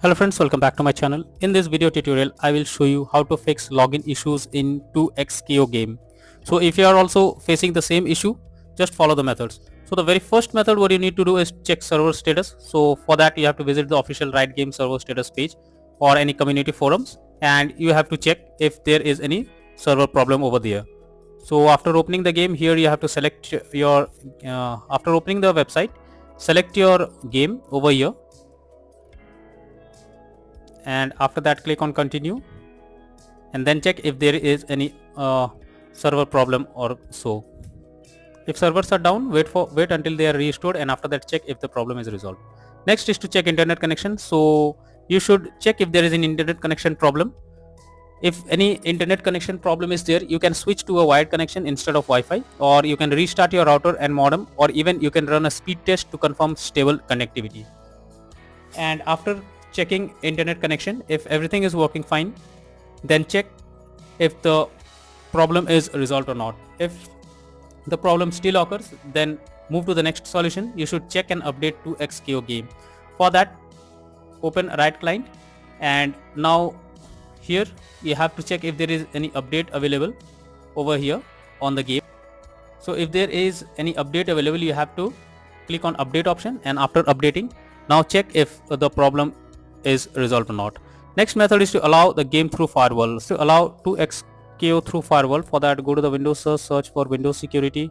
Hello friends, welcome back to my channel. In this video tutorial, I will show you how to fix login issues in 2xKO game. So if you are also facing the same issue, just follow the methods. So the very first method what you need to do is check server status. So for that you have to visit the official Riot Games server status page or any community forums, and you have to check if there is any server problem over there. So after opening the game, here you have to select your after opening the website, select your game over here, and after that click on continue, and then check if there is any server problem or so. If servers are down, wait until they are restored, and after that check if the problem is resolved. Next is to check internet connection. So you should check if there is an internet connection problem. If any internet connection problem is there, you can switch to a wired connection instead of Wi-Fi, or you can restart your router and modem, or even you can run a speed test to confirm stable connectivity. And after checking internet connection, if everything is working fine, then check if the problem is resolved or not. If the problem still occurs, then move to the next solution. You should check and update to xKO game. For that, open Riot client, and now here you have to check if there is any update available over here on the game. So if there is any update available, you have to click on update option, and after updating, now check if the problem is resolved or not. Next method is to allow the game through firewall. So allow 2xKO through firewall. For that, go to the Windows search for Windows security,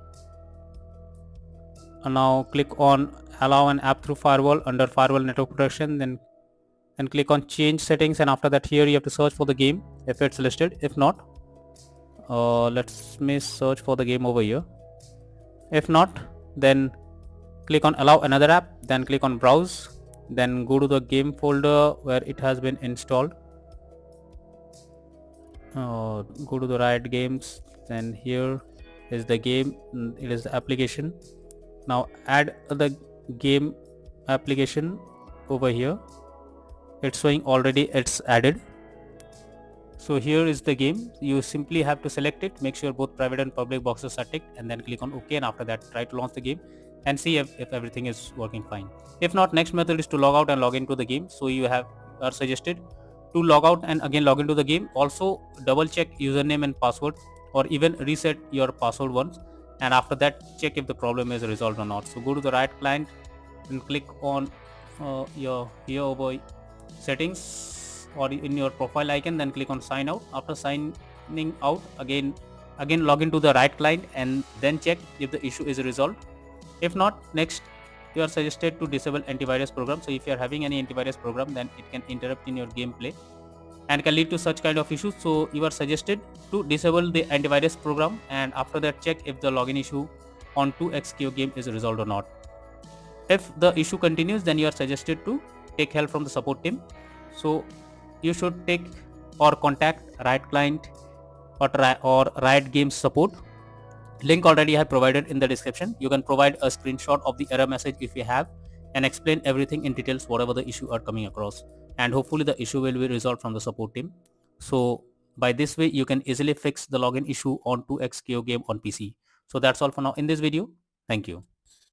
and now click on allow an app through firewall under firewall network protection, then click on change settings, and after that here you have to search for the game if it's listed. If not, let's me search for the game over here. If not, then click on allow another app, then click on browse, then go to the game folder where it has been installed. Go to the Riot Games, then here is the game, it is the application. Now add the game application over here. It's showing already it's added. So here is the game. You simply have to select it, make sure both private and public boxes are ticked, and then click on OK, and after that try to launch the game and see if everything is working fine. If not, next method is to log out and log into the game. So you are suggested to log out and again log into the game. Also double check username and password, or even reset your password once, and after that check if the problem is resolved or not. So go to the Riot client and click on your here over settings or in your profile icon, then click on sign out. After signing out, again log into the Riot client and then check if the issue is resolved. If not, next you are suggested to disable antivirus program. So if you are having any antivirus program, then it can interrupt in your gameplay and can lead to such kind of issues. So you are suggested to disable the antivirus program, and after that check if the login issue on 2xKO game is resolved or not. If the issue continues, then you are suggested to take help from the support team. So you should take or contact Riot client or Riot Games support. Link already I have provided in the description. You can provide a screenshot of the error message if you have, and explain everything in details whatever the issue are coming across, and hopefully the issue will be resolved from the support team. So by this way you can easily fix the login issue on 2xKO game on PC. So that's all for now in this video. Thank you.